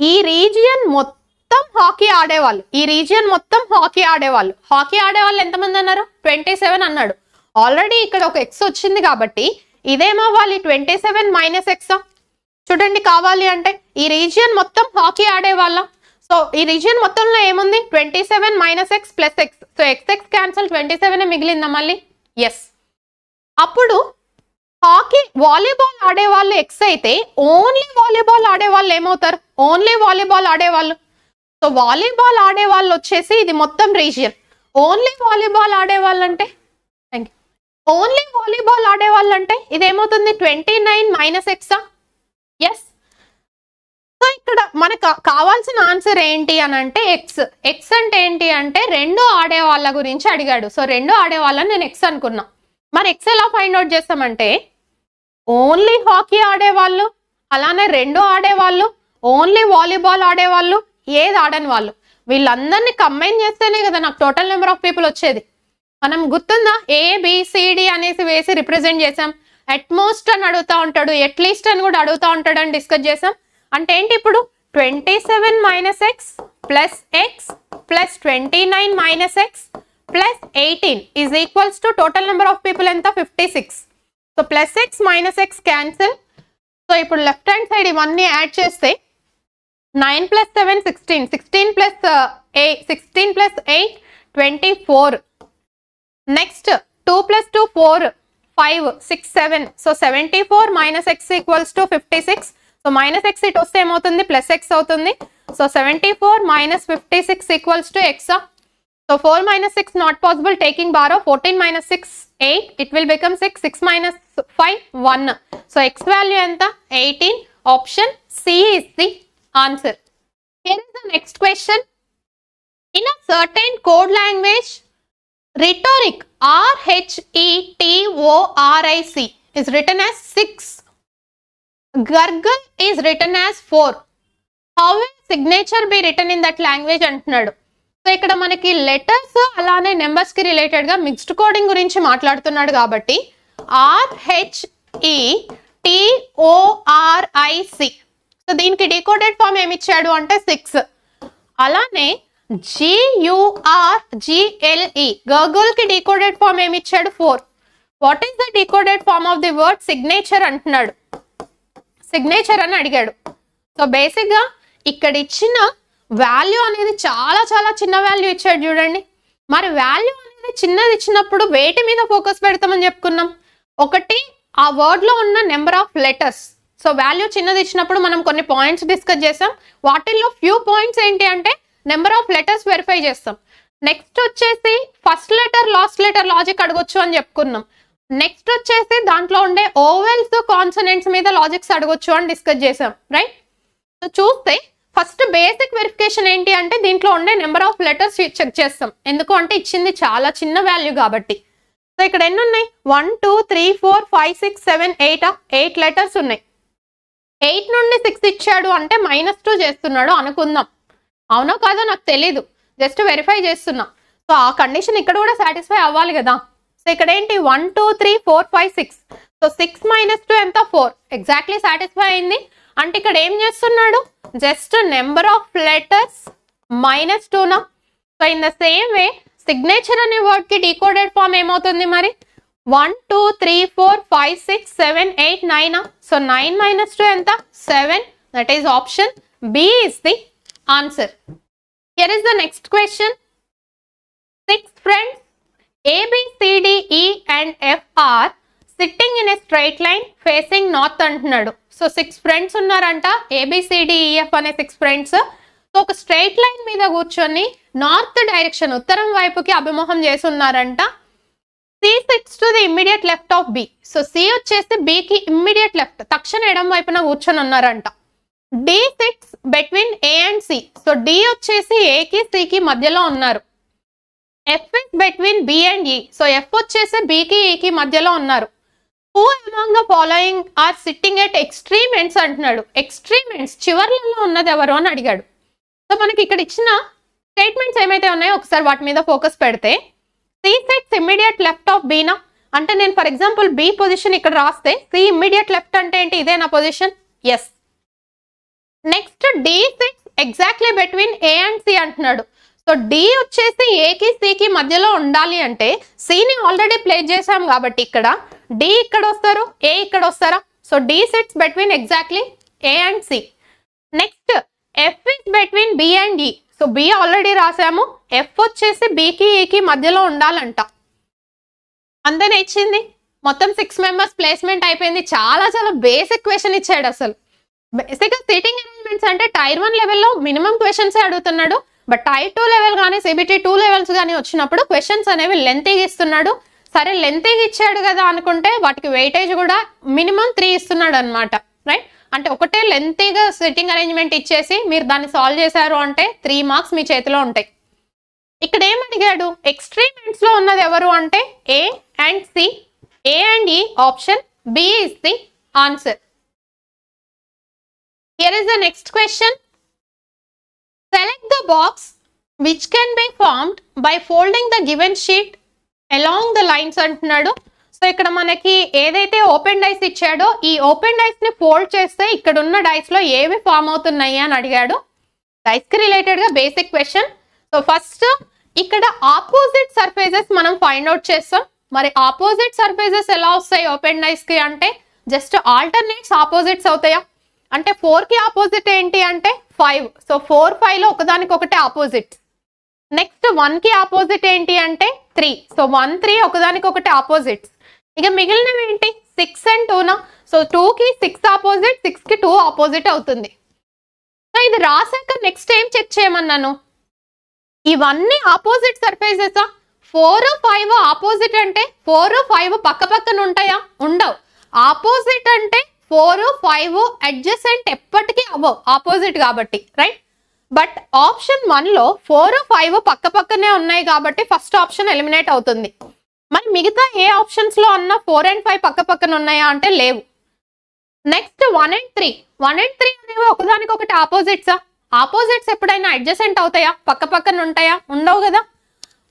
ఈ రీజియన్ మొత్తం హాకీ ఆడేవాళ్ళు, ఈ రీజియన్ మొత్తం హాకీ ఆడేవాళ్ళు. హాకీ ఆడేవాళ్ళు ఎంతమంది అన్నారు, 27 అన్నాడు. ఆల్రెడీ ఇక్కడ ఒక ఎక్స్ వచ్చింది కాబట్టి ఇదేమవ్వాలి 27 మైనస్ ఎక్స్. చూడండి, కావాలి అంటే ఈ రీజియన్ మొత్తం హాకీ ఆడేవాళ్ళ. సో ఈ రీజియన్ మొత్తంలో ఏముంది 27 minus X plus X. So X cancel, 27 మిగిలిందా మళ్ళీ, ఎస్. అప్పుడు హాకీ వాలీబాల్ ఆడేవాళ్ళు ఎక్స్ అయితే ఓన్లీ వాలీబాల్ ఆడేవాళ్ళు ఏమవుతారు, ఓన్లీ వాలీబాల్ ఆడేవాళ్ళు. సో వాలీబాల్ ఆడేవాళ్ళు వచ్చేసి ఇది మొత్తం రీజియన్. ఓన్లీ వాలీబాల్ ఆడేవాళ్ళు అంటే, ఓన్లీ వాలీబాల్ ఆడేవాళ్ళు అంటే ఇదేమవుతుంది 29 మైనస్ ఎక్సా, ఎస్. సో ఇక్కడ మనకు కావాల్సిన ఆన్సర్ ఏంటి అని అంటే ఎక్స్. ఎక్స్ అంటే ఏంటి అంటే రెండు ఆడేవాళ్ళ గురించి అడిగాడు. సో రెండు ఆడేవాళ్ళని నేను ఎక్స్ అనుకున్నా. మరి ఎక్స్ ఎలా ఫైండ్ అవుట్ చేస్తామంటే ఓన్లీ హాకీ ఆడేవాళ్ళు, అలానే రెండు ఆడేవాళ్ళు, ఓన్లీ వాలీబాల్ ఆడేవాళ్ళు, ఏది ఆడని వాళ్ళు, వీళ్ళందరినీ కంబైన్ చేస్తేనే కదా నాకు టోటల్ నెంబర్ ఆఫ్ పీపుల్ వచ్చేది. మనం గుర్తుందా, ABCD అనేసి వేసి రిప్రజెంట్ చేసాం. అట్మోస్ట్ అని అడుగుతా ఉంటాడు, అట్లీస్ట్ అని కూడా అడుగుతా ఉంటాడు అని డిస్కస్ చేసాం. అంటే ఏంటి ఇప్పుడు 27 minus X plus X plus 29 minus X plus 18 is equals to total number of people ఎంత 56. So plus X minus X cancel. So ఇప్పుడు లెఫ్ట్ హ్యాండ్ సైడ్ ఇవన్నీ యాడ్ చేస్తే 9 plus 7 16, 16 plus 8 24. Next 2 plus 2 4, 5 6 7. So 74 minus X equals to 56. So minus X ఇటు వస్తే ఏమవుతుంది, plus X అవుతుంది. So 74 minus 56 equals to X. So 4 minus 6 not possible, taking borrow. 14 minus 6 8, it will become 6. 6 minus 5 1. So x value enta 18. Option C is the answer. Here is the next question. In a certain code language, rhetoric RHETORIC is written as 6. Gargle is written as 4. How will signature be written in that language అంటున్నాడు. So ఇక్కడ మనకి letters అలానే numbers కి related గా mixed coding గురించి మాట్లాడుతున్నాడు కాబట్టి RHETORIC. So దీనికి డీకోడెడ్ ఫామ్ ఏమి ఇచ్చాడు అంటే 6. అలానే GURGLE గర్గుల్ కి డీకోడెడ్ ఫామ్ ఏమి ఇచ్చాడు 4. What is the decoded form of the word signature అంటున్నాడు. సిగ్నేచర్ అని అడిగాడు. సో బేసిక్ గా ఇక్కడ ఇచ్చిన వాల్యూ అనేది చాలా చాలా చిన్న వాల్యూ ఇచ్చాడు చూడండి. మరి వాల్యూ అనేది చిన్నది ఇచ్చినప్పుడు వేటి మీద ఫోకస్ పెడతామని చెప్పుకున్నాం. ఒకటి ఆ వర్డ్ లో ఉన్న number of letters. So value చిన్నది ఇచ్చినప్పుడు మనం కొన్ని పాయింట్స్ డిస్కస్ చేసాం. వాటిల్లో ఫ్యూ పాయింట్స్ ఏంటి అంటే నెంబర్ ఆఫ్ లెటర్స్ వెరిఫై చేస్తాం. నెక్స్ట్ వచ్చేసి first letter last letter logic అడగొచ్చు అని చెప్పుకున్నాం. నెక్స్ట్ వచ్చేసి దాంట్లో ఉండే ఓవెల్స్ కాన్సనెంట్స్ మీద లాజిక్స్ అడగొచ్చు అని డిస్కస్ చేసాం, రైట్. సో చూస్తే ఫస్ట్ బేసిక్ వెరిఫికేషన్ ఏంటి అంటే దీంట్లో ఉండే నెంబర్ ఆఫ్ లెటర్స్ చెక్ చేస్తాం. ఎందుకు అంటే ఇచ్చింది చాలా చిన్న వాల్యూ కాబట్టి. సో ఇక్కడ ఎన్ని ఉన్నాయి 1 2 3 4 5 6 7 8 లెటర్స్ ఉన్నాయి. 8 నుండి 6 ఇచ్చాడు అంటే -2 చేస్తున్నాడు అనుకుందాం. అవునో కాదో నాకు తెలీదు, జస్ట్ వెరిఫై చేస్తున్నా. సో ఆ కండిషన్ ఇక్కడ కూడా సాటిస్ఫై అవ్వాలి కదా. సో ఇక్కడ ఏంటి 1 2 3 4 5 6. సో 6 - 2 ఎంత 4. ఎగ్జాక్ట్లీ సాటిస్ఫై అయింది. అంటే ఇక్కడ ఏం చేస్తున్నాడు, జస్ట్ నెంబర్ ఆఫ్ లెటర్స్ -2నా. So in the same way signature అనే వర్డ్ కి డీకోడెడ్ ఫామ్ ఏమవుతుంది మరి 1 2 3 4 5 6 7 8 9. సో 9 - 2 ఎంత 7. That is option B is the answer. Here is the next question. 6 friends A, B, C, D, E and F are sitting in a straight line facing north అంటున్నాడు. So 6 friends ఉన్నారంట, ABCDEF అనే 6 friends. So ఒక straight line మీద కూర్చొని north direction ఉత్తరం వైపుకి అభిముఖం చేసి ఉన్నారంట. C sits to the immediate left of B. So C వచ్చేసి B కి ఇమ్మీడియట్ లెఫ్ట్ తక్షణ ఎడం వైపున కూర్చొని ఉన్నారంట. D sits between A and C. So D వచ్చేసి ఏకి సికి మధ్యలో ఉన్నారు. F is between B and E. So F వచ్చేసి బికి ఈకి మధ్యలో ఉన్నారు. Who among the following are sitting at extreme ends అంటున్నాడు. ఎక్స్ట్రీమ్ ఎండ్స్ చివర్లలో ఉన్నది ఎవరు అని అడిగాడు. సో మనకి ఇక్కడ ఇచ్చిన స్టేట్మెంట్స్ ఏమైతే ఉన్నాయో ఒకసారి వాటి మీద ఫోకస్ పెడితే, C sits immediate left of బీనా అంటే నేను ఫర్ ఎగ్జాంపుల్ బి పొజిషన్ ఇక్కడ రాస్తే సి ఇమ్మీడియట్ లెఫ్ట్ అంటే ఏంటి, ఇదే నా position. Yes. Next D sits exactly between A and C అంటున్నాడు. సో డి వచ్చేసి ఏకి సికి మధ్యలో ఉండాలి అంటే సిని ఆల్రెడీ ప్లేస్ చేసాం కాబట్టి ఇక్కడ డి ఇక్కడ వస్తారు, ఏ ఇక్కడ వస్తారా. So D sits between exactly A and C. Next F is between B and E. So B already రాసాము, ఎఫ్ వచ్చేసి బికి ఈకి మధ్యలో ఉండాలంట. అందరూ ఇచ్చింది మొత్తం 6 మెంబర్స్ ప్లేస్మెంట్ అయిపోయింది. చాలా చాలా బేసిక్ క్వశ్చన్ ఇచ్చాడు. అసలు బేసిక్గా సిటింగ్ అరేంజ్మెంట్స్ అంటే టైర్ 1 లెవెల్లో మినిమం క్వశ్చన్స్ అడుగుతున్నాడు. బట్ టైర్ 2 లెవెల్ కానీ సిబిటీ 2 లెవెల్స్ కానీ వచ్చినప్పుడు క్వశ్చన్స్ అనేవి లెంతీగా ఇస్తున్నాడు. సరే లెంతీగా ఇచ్చాడు కదా అనుకుంటే వాటికి వెయిటేజ్ కూడా మినిమం 3 ఇస్తున్నాడు అనమాట. రైట్, అంటే ఒకటే లెంతీగా సిట్టింగ్ అరేంజ్మెంట్ ఇచ్చేసి మీరు దాన్ని సాల్వ్ చేశారు అంటే 3 మార్క్స్ మీ చేతిలో ఉంటాయి. ఇక్కడ ఏం అడిగాడు, ఎక్స్ట్రీమ్ ఎండ్స్ లో ఉన్నది ఎవరు అంటే A and C, A and E option B is the answer. Here is the next question. Select the box which can be formed by folding the given sheet along the lines అంటున్నాడు. So ఇక్కడ మనకి ఏదైతే open dice ఇచ్చాడో ఈ open dice ని fold చేస్తే ఇక్కడ ఉన్న డైస్ లో ఏవి ఫామ్ అవుతున్నాయి అని అడిగాడు. డైస్ కి రిలేటెడ్ గా బేసిక్ క్వశ్చన్. సో ఫస్ట్ ఇక్కడ ఆపోజిట్ సర్ఫేసెస్ మనం ఫైండ్ అవుట్ చేస్తాం. మరి ఆపోజిట్ సర్ఫేసెస్ ఎలా వస్తాయి ఓపెన్ డైస్ కి అంటే జస్ట్ ఆల్టర్నేట్స్ ఆపోజిట్స్ అవుతాయా అంటే 4 కి ఆపోజిట్ ఏంటి అంటే 5. సో 4, 5 లో ఒకదానికి ఒకటి ఆపోజిట్. నెక్స్ట్ 1 కి ఆపోజిట్ ఏంటి అంటే 3. సో 1, 3 ఒకదానికి ఒకటి ఆపోజిట్స్. ఇక మిగిలినవి ఏంటి 6 and 2 నా. సో 2 కి 6 ఆపోజిట్, 6 కి 2 ఆపోజిట్ అవుతుంది. సో ఇది రాసాక నెక్స్ట్ ఏం చెక్ చేయమన్నాను, ఇవన్నీ ఆపోజిట్ సర్ఫేసెసా. 4, 5 ఆపోజిట్ అంటే 4, 5 పక్క పక్కన ఉంటాయా, ఉండవు. ఆపోజిట్ అంటే 4, 5 అడ్జసెంట్ ఎప్పటికీ అవ్వవు ఆపోజిట్ కాబట్టి. రైట్, బట్ ఆప్షన్ 1 లో 4, 5 పక్క పక్కనే ఉన్నాయి కాబట్టి ఫస్ట్ ఆప్షన్ ఎలిమినేట్ అవుతుంది. మరి మిగతా ఏ ఆప్షన్స్ లో అన్న 4 and 5 పక్క పక్కన ఉన్నాయా అంటే లేవు. నెక్స్ట్ 1 and 3 అనేవి ఒకదానికి ఒకటి ఆపోజిట్సా. ఆపోజిట్స్ ఎప్పుడైనా అడ్జసెంట్ అవుతాయా, పక్క పక్కన ఉంటాయా, ఉండవు కదా.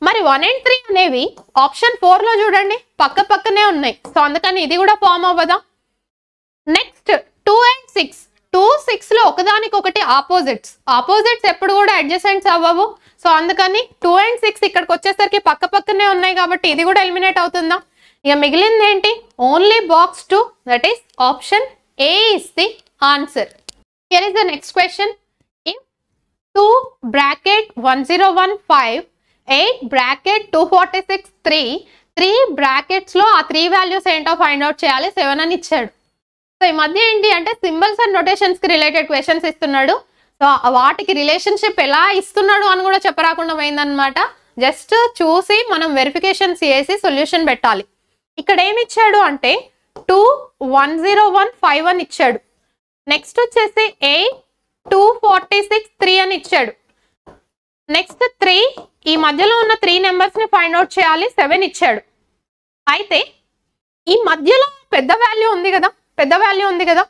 మరి 1 and 3 అనేవి ఆప్షన్ 4 లో చూడండి పక్క పక్కనే ఉన్నాయి. సో అందుకని ఇది కూడా ఫామ్ అవ్వదా. నెక్స్ట్ 2 and 6 2, 6 లో ఒకదానికి ఒకటి ఆపోజిట్స్ ఎప్పుడు కూడా అడ్జసెంట్స్ అవ్వవు. సో అందుకని 2 and 6 ఇక్కడికి వచ్చేసరికి పక్క పక్కనే ఉన్నాయి కాబట్టి ఇది కూడా ఎలిమినేట్ అవుతుందా. ఇక మిగిలింది ఏంటి, only box 2, that is option A is the answer. Here is the next question. If 2 bracket 1015 8 bracket 246 3 brackets లో ఆ 3 వాల్యూస్ ఏంటో ఫైండ్ అవుట్ చేయాలి 7 అని ఇచ్చాడు. సో ఈ మధ్య ఏంటి అంటే సింబల్స్ అండ్ నోటేషన్స్ కి రిలేటెడ్ క్వశ్చన్స్ ఇస్తున్నాడు. సో వాటికి రిలేషన్షిప్ ఎలా ఇస్తున్నాడు అని కూడా చెప్పరాకుండా పోయిందనమాట. జస్ట్ చూసి మనం వెరిఫికేషన్స్ చేసి సొల్యూషన్ పెట్టాలి. ఇక్కడ ఏమి ఇచ్చాడు అంటే 2 1015 అని ఇచ్చాడు. నెక్స్ట్ వచ్చేసి 8 246 3 అని ఇచ్చాడు. నెక్స్ట్ 3 ఈ మధ్యలో ఉన్న 3 నెంబర్స్ ని ఫైండ్ అవుట్ చేయాలి 7 ఇచ్చాడు. అయితే ఈ మధ్యలో పెద్ద వాల్యూ ఉంది కదా.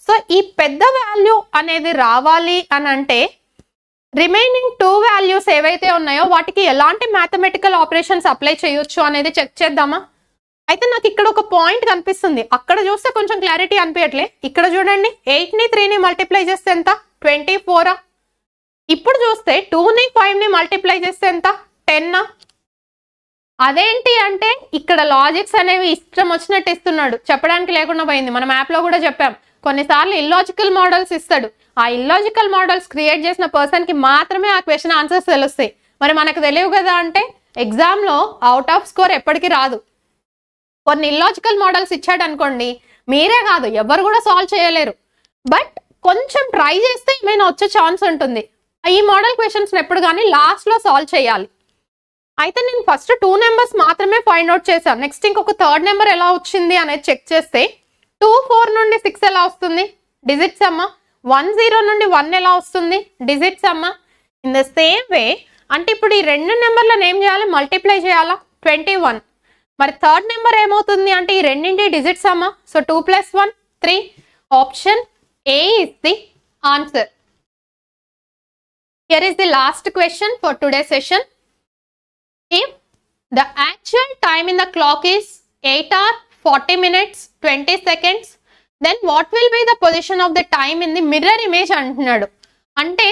సో ఈ పెద్ద వాల్యూ అనేది రావాలి అని అంటే రిమైనింగ్ 2 వాల్యూస్ ఏవైతే ఉన్నాయో వాటికి ఎలాంటి మ్యాథమెటికల్ ఆపరేషన్స్ అప్లై చేయొచ్చు అనేది చెక్ చేద్దామా. అయితే నాకు ఇక్కడ ఒక పాయింట్ కనిపిస్తుంది, అక్కడ చూస్తే కొంచెం క్లారిటీ అనిపించట్లే. ఇక్కడ చూడండి 8ని 3ని మల్టిప్లై చేస్తే ఎంత 24. ఇప్పుడు చూస్తే 2ని 5ని మల్టిప్లై చేస్తే ఎంత 10. అదేంటి అంటే ఇక్కడ లాజిక్స్ అనేవి ఇష్టం వచ్చినట్టు ఇస్తున్నాడు, చెప్పడానికి లేకుండా పోయింది. మనం యాప్ లో కూడా చెప్పాం కొన్నిసార్లు ఇల్లాజికల్ మోడల్స్ ఇస్తాడు. ఆ ఇల్లాజికల్ మోడల్స్ క్రియేట్ చేసిన పర్సన్ కి మాత్రమే ఆ క్వశ్చన్ ఆన్సర్స్ తెలుస్తాయి. మరి మనకు తెలియవు కదా అంటే ఎగ్జామ్ లో అవుట్ ఆఫ్ స్కోర్ ఎప్పటికీ రాదు. కొన్ని ఇల్లాజికల్ మోడల్స్ ఇచ్చాడు అనుకోండి, మీరే కాదు ఎవరు కూడా సాల్వ్ చేయలేరు. బట్ కొంచెం ట్రై చేస్తే ఏమైనా వచ్చే ఛాన్స్ ఉంటుంది. ఈ మోడల్ క్వశ్చన్స్ ఎప్పుడు కానీ లాస్ట్ లో సాల్వ్ చేయాలి. అయితే నేను ఫస్ట్ 2 నెంబర్స్ మాత్రమే ఫైండ్ అవుట్ చేశాను. నెక్స్ట్ ఇంకొక 3rd నెంబర్ ఎలా వచ్చింది అనేది చెక్ చేస్తే 2 4 నుండి 6 ఎలా వస్తుంది, డిజిట్స్ అమ్మ 10 నుండి 1 ఎలా వస్తుంది డిజిట్స్ అమ్మ. ఇన్ ద సేమ్ వే అంటే ఇప్పుడు ఈ రెండు నెంబర్లను ఏం చేయాలి, మల్టిప్లై చేయాలా, 21. మరి థర్డ్ నెంబర్ ఏమవుతుంది అంటే ఈ రెండింటి డిజిట్స్ అమ్మ. So 2 + 1 3. Option A is the answer. Here is the last question for today's session. If the actual time in the clock is 8 hours 40 minutes 20 seconds, then what will be the position of the time in the mirror image అంటున్నాడు. అంటే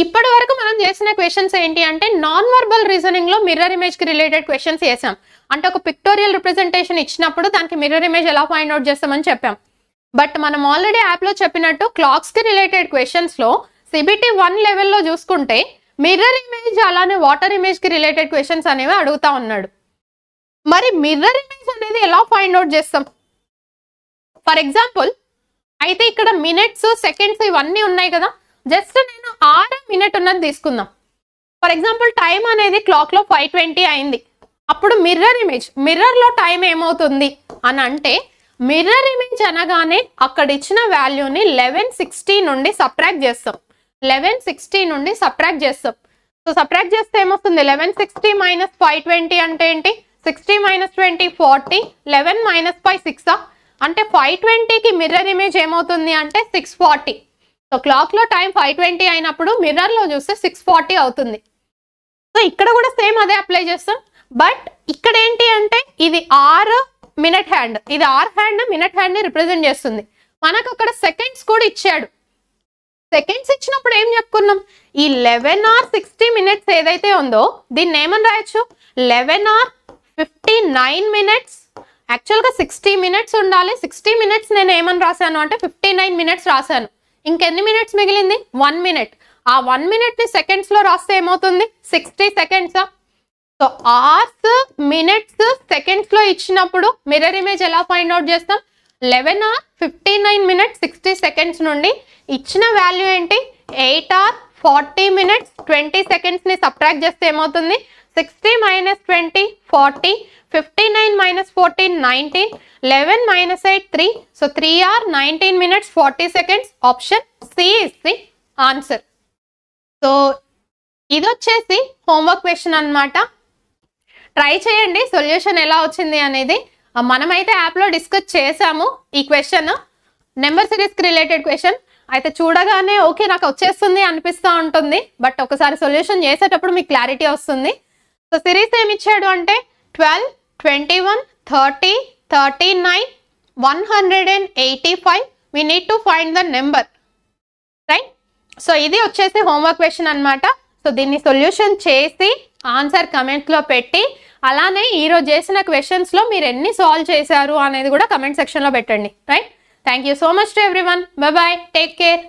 ఇప్పటి వరకు మనం చేసిన questions ఏంటి అంటే non verbal reasoning లో mirror image కి రిలేటెడ్ క్వశ్చన్స్ చేసాం. అంటే ఒక పిక్టోరియల్ రిప్రజెంటేషన్ ఇచ్చినప్పుడు దానికి మిర్రర్ ఇమేజ్ ఎలా ఫైండ్ అవుట్ చేస్తామని చెప్పాం. బట్ మనం ఆల్రెడీ యాప్ లో చెప్పినట్టు క్లాక్స్ కి రిలేటెడ్ క్వశ్చన్స్ లో CBT 1 లెవెల్లో చూసుకుంటే మిర్రర్ ఇమేజ్ అలానే వాటర్ ఇమేజ్ కి రిలేటెడ్ క్వశ్చన్స్ అనేవి అడుగుతా ఉన్నాడు. మరి మిర్రర్ ఇమేజ్ అనేది ఎలా ఫైండ్ అవుట్ చేస్తాం? ఫర్ ఎగ్జాంపుల్ అయితే ఇక్కడ మినిట్స్ సెకండ్స్ ఇవన్నీ ఉన్నాయి కదా, జస్ట్ నేను 6 మినిట్ ఉన్నది తీసుకుందాం. ఫర్ ఎగ్జాంపుల్ టైం అనేది క్లాక్ లో 5:20 అయింది. అప్పుడు మిర్రర్ ఇమేజ్, మిర్రర్ లో టైం ఏమవుతుంది అని అంటే మిర్రర్ ఇమేజ్ అనగానే అక్కడ ఇచ్చిన వాల్యూని 1160 నుండి సబ్ట్రాక్ట్ చేస్తాం. 1160 నుండి సబ్ట్రాక్ట్ చేస్తాం. సో సబ్ట్రాక్ట్ చేస్తే ఏమొస్తుంది, 1160 మైనస్ 520 అంటే ఏంటి, 60 మైనస్ 20 40, 11 మైనస్ 5 6 అంటే 520కి మిర్రర్ ఇమేజ్ ఏమవుతుంది అంటే 640. సో క్లాక్ లో టైం 520 అయినప్పుడు మిర్రర్ లో చూస్తే 640 అవుతుంది. సో ఇక్కడ కూడా సేమ్ అదే అప్లై చేస్తాం. బట్ ఇక్కడ ఏంటి అంటే ఇది ఆర్ మినిట్ హ్యాండ్, ఇది ఆర్ హ్యాండ్ మినిట్ హ్యాండ్ ని రిప్రజెంట్ చేస్తుంది. మనకు అక్కడ సెకండ్స్ కూడా ఇచ్చాడు. సెకండ్స్ ఇచ్చినప్పుడు ఏం చెప్పుకున్నాం, ఈ 11 hours 60 minutes ఏదైతే ఉందో దీన్ని ఏమని రాయొచ్చు, 11 hours 59 minutes. యాక్చువల్గా 60 minutes ఉండాలి, 60 minutes నేను ఏమని రాశాను అంటే 59 minutes రాశాను. ఇంకెన్ని మినిట్స్ మిగిలింది, 1 minute. ఆ 1 minute ని సెకండ్స్ లో రాస్తే ఏమవుతుంది, 60 seconds. So hours minutes seconds లో ఇచ్చినప్పుడు మిర్రర్ ఇమేజ్ ఎలా ఫైండ్ అవుట్ చేస్తాం, 11 hours 59 minutes 60 seconds నుండి ఇచ్చిన వాల్యూ ఏంటి, 8 hours 40 minutes 20 seconds ని సబ్ట్రాక్ట్ చేస్తే ఏమవుతుంది, 60 minus 20 40, 59 minus 14 19, 11 minus 8 3. సో 3 hours 19 minutes 40 seconds. Option C is the answer. So ఇది వచ్చేసి హోంవర్క్ క్వశ్చన్ అన్నమాట. ట్రై చేయండి సొల్యూషన్ ఎలా వచ్చింది అనేది. మనమైతే యాప్లో డిస్కస్ చేసాము ఈ క్వశ్చన్, నెంబర్ సిరీస్కి రిలేటెడ్ క్వశ్చన్. అయితే చూడగానే ఓకే నాకు వచ్చేస్తుంది అనిపిస్తూ ఉంటుంది, బట్ ఒకసారి సొల్యూషన్ చేసేటప్పుడు మీకు క్లారిటీ వస్తుంది. సో సిరీస్ ఏమి ఇచ్చాడు అంటే 12 21 30 39 185. We need to find the number, right? So ఇది వచ్చేసి హోంవర్క్ క్వశ్చన్ అనమాట. సో దీన్ని సొల్యూషన్ చేసి ఆన్సర్ కమెంట్స్లో పెట్టి అలానే ఈరోజు చేసిన క్వశ్చన్స్లో మీరు ఎన్ని సాల్వ్ చేశారు అనేది కూడా కమెంట్ సెక్షన్లో పెట్టండి, right? Thank you so much to everyone. By by, take care.